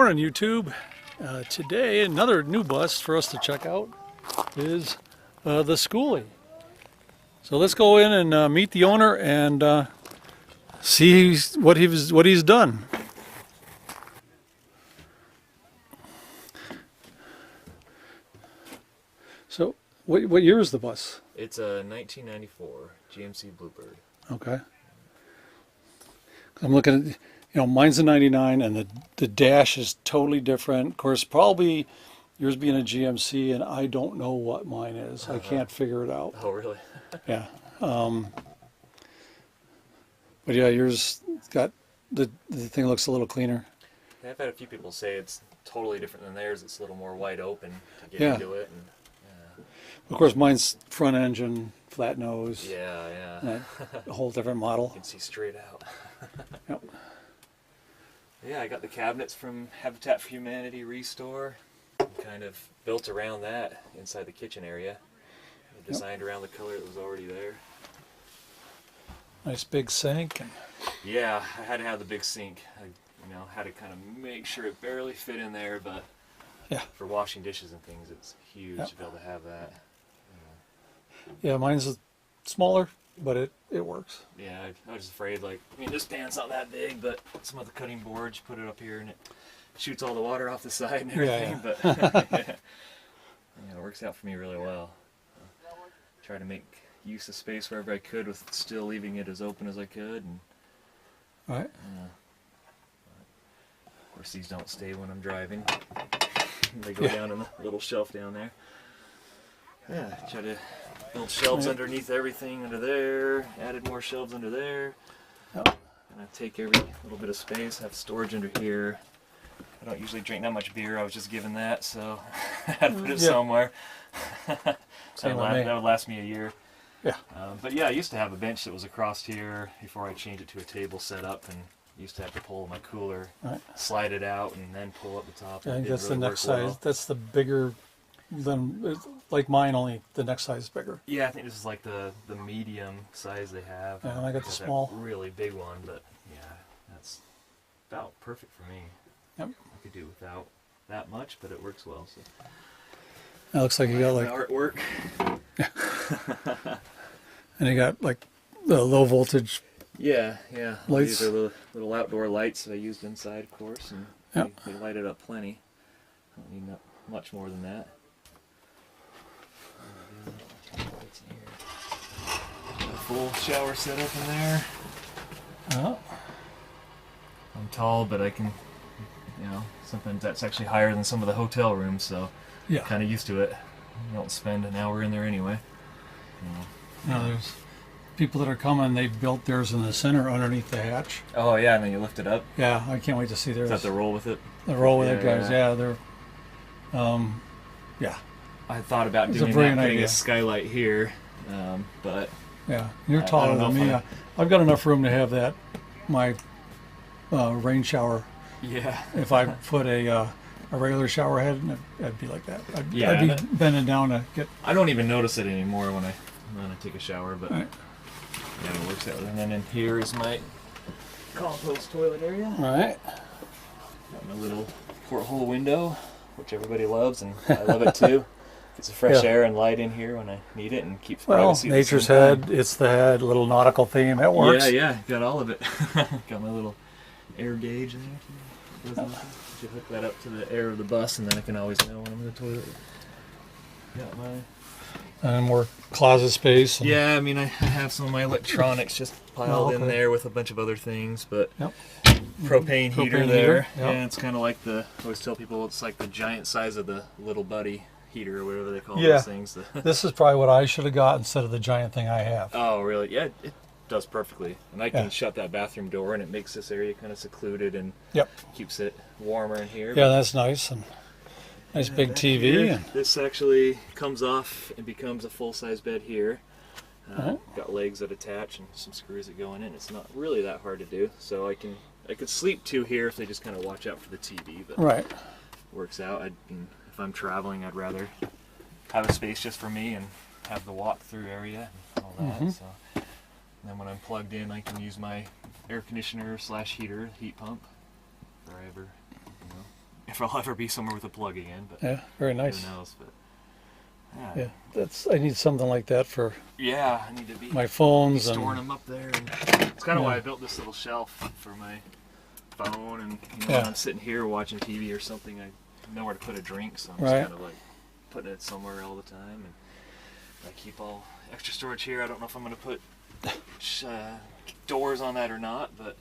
morning, YouTube. Today, another new bus for us to check out is the Skoolie. So let's go in and meet the owner and see what he's done. So, what year is the bus? It's a 1994 GMC Bluebird. Okay. I'm looking at, mine's a 99 and the dash is totally different. Of course, probably yours being a GMC, and I don't know what mine is. I can't figure it out. Oh, really? Yeah. But yeah, yours got the thing looks a little cleaner. I've had a few people say it's totally different than theirs. It's a little more wide open to get Yeah. into it. And, Of course, mine's front engine, flat nose. yeah. A whole different model. You can see straight out. Yep. Yeah, I got the cabinets from Habitat for Humanity Restore. Kind of built around that inside the kitchen area. I designed around the color that was already there. Nice big sink. Yeah, I had to have the big sink. I had to kind of make sure it barely fit in there, but Yeah. for washing dishes and things, it's huge to be able to have that. Yeah, mine's smaller, but it works. Yeah, I was afraid, this pan's not that big, but some of the cutting boards, you put it up here and it shoots all the water off the side and everything, but it works out for me really well. Try to make use of space wherever I could with still leaving it as open as I could. And, All right. of course, these don't stay when I'm driving. They go down in the little shelf down there. Yeah, try to build shelves underneath everything under there, added more shelves under there. Yep. And I take every little bit of space, have storage under here. I don't usually drink that much beer, I was just given that, so I had to put it somewhere. that would last me a year. Yeah. But yeah, I used to have a bench that was across here before I changed it to a table setup, and used to have to pull my cooler, slide it out, and then pull up the top. I think that's the next size. That's the bigger than, like mine, only the next size is bigger. Yeah, I think this is like the medium size they have. Yeah, and I got the small. Really big one, but yeah, that's about perfect for me. Yep. I could do without that much, but it works well. So. It looks like you got like artwork. And you got like the low voltage. Yeah. Lights. These are the little outdoor lights that I used inside, of course, and they light it up plenty. Don't need much more than that. Got a full shower setup in there. Oh. I'm tall, but I can, sometimes that's actually higher than some of the hotel rooms, so Yeah. kind of used to it. You don't spend an hour in there anyway. There's people that are coming. They built theirs in the center underneath the hatch. Oh yeah, and then you lift it up. Yeah, I can't wait to see theirs. Is that the roll with it? The roll with it, guys. Yeah, they're. Yeah. I thought about It's doing a that, brilliant putting idea. a skylight here, but Yeah, you're I taller don't know than me. if I've got enough room to have that. My rain shower. yeah. If I put a regular shower head, it'd be like that. I'd Yeah, be that- bending down to get. I don't even notice it anymore when I take a shower, but Right. yeah, it works out. And then in here is my compost toilet area. All right. Got my little porthole window, which everybody loves, and I love it too. Gets the fresh air and light in here when I need it, and keeps privacy. Well, nature's head. It's the head. Little nautical theme. It works. Yeah, got all of it. Got my little air gauge in there. Should hook that up to the air of the bus, and then I can always know when I'm in the toilet. Got my And more closet space. And yeah, I mean, I have some of my electronics just piled in there with a bunch of other things, but propane heater there. Yep. Yeah, it's kind of like I always tell people it's like the giant size of the little buddy heater or whatever they call those things. This is probably what I should have got instead of the giant thing I have. Oh, really? Yeah, it does perfectly. And I can shut that bathroom door, and it makes this area kind of secluded and keeps it warmer in here. Yeah, that's nice. And nice big TV. Here, this actually comes off and becomes a full-size bed here. Got legs that attach and some screws that go in it. It's not really that hard to do. So I could sleep two here if they just kind of watch out for the TV. But works out. If I'm traveling, I'd rather have a space just for me and have the walk-through area and all that. So then when I'm plugged in, I can use my air conditioner / heater, heat pump, wherever if I'll ever be somewhere with a plug again, but Yeah, very nice. who knows? But Yeah, I need something like that for yeah, I need to be my phones storing and them up there. And it's kind of why I built this little shelf for my phone. And when I'm sitting here watching TV or something, I know where to put a drink, so I'm just kind of like putting it somewhere all the time. And I keep all extra storage here. I don't know if I'm going to put doors on that or not, but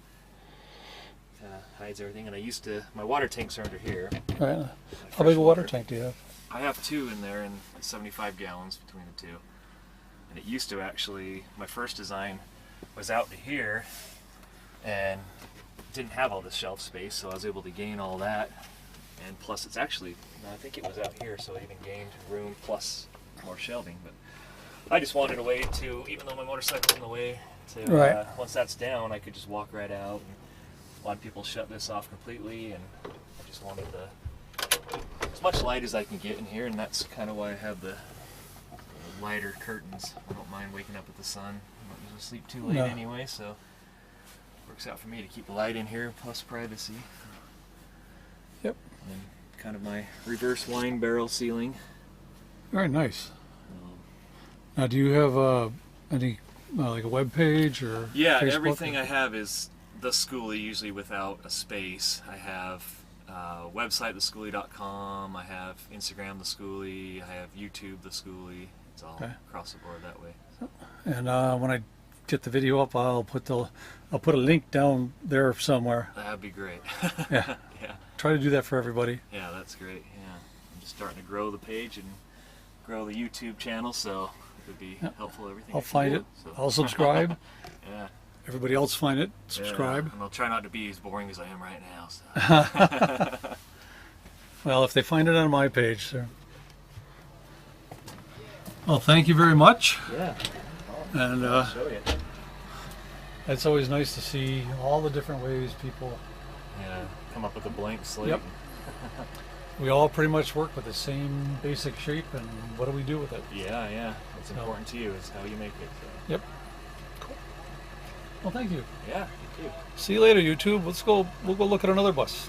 kind of hides everything. And my water tanks are under here. Right. How big a water tank do you have? I have 2 in there, and 75 gallons between the 2. And it used to actually, my first design was out to here, and didn't have all this shelf space, so I was able to gain all that. And plus, it's actually, I think it was out here, so I even gained room plus more shelving. But I just wanted a way to, even though my motorcycle's in the way, to once that's down, I could just walk right out. And a lot of people shut this off completely, and I just wanted as much light as I can get in here, and that's kind of why I have the lighter curtains. I don't mind waking up with the sun. I don't usually sleep too late anyway, so it works out for me to keep the light in here plus privacy. Yep. And kind of my reverse wine barrel ceiling. Very nice. Now, do you have any like a web page or yeah, Facebook? Everything I have is the Skoolie, usually without a space. I have website, theskoolie.com. I have Instagram, the Skoolie. I have YouTube, the Skoolie. It's all across the board that way. And when I get the video up, I'll put a link down there somewhere. That'd be great. Yeah. Yeah. Try to do that for everybody. Yeah, that's great. Yeah, I'm just starting to grow the page and grow the YouTube channel, so it would be helpful. Everything I'll find it. So. I'll subscribe. Yeah. Everybody else find it. Subscribe. Yeah, and I'll try not to be as boring as I am right now. So. Well, if they find it on my page, sir. Well, thank you very much. Yeah. And I'll show you. it's always nice to see all the different ways people. Come up with a blank slate. Yep. We all pretty much work with the same basic shape, and what do we do with it? Yeah. What's important to you is how you make it. So. Yep. Cool. Well, thank you. Yeah, you too. See you later, YouTube. We'll go look at another bus.